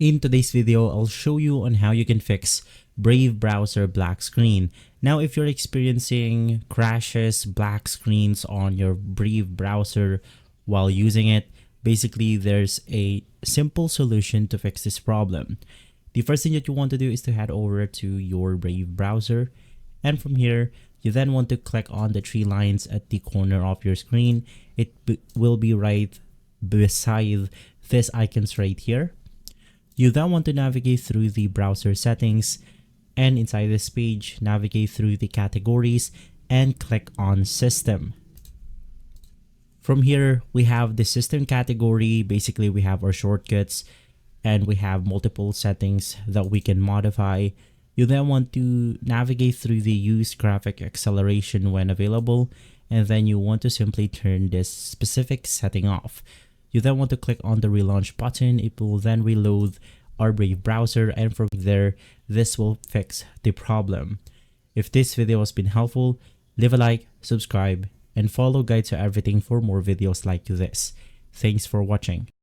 In today's video, I'll show you on how you can fix Brave browser black screen. Now, if you're experiencing crashes, black screens on your Brave browser while using it, basically there's a simple solution to fix this problem. The first thing that you want to do is to head over to your Brave browser, and from here, you then want to click on the three lines at the corner of your screen. It will be right beside this icons right here. You then want to navigate through the browser settings, and inside this page, navigate through the categories and click on system. From here, we have the system category. Basically, we have our shortcuts and we have multiple settings that we can modify. You then want to navigate through the use graphic acceleration when available, and then you want to simply turn this specific setting off. You then want to click on the relaunch button. It will then reload our Brave browser, and from there, this will fix the problem. If this video has been helpful, leave a like, subscribe, and follow Guide to Everything for more videos like this. Thanks for watching.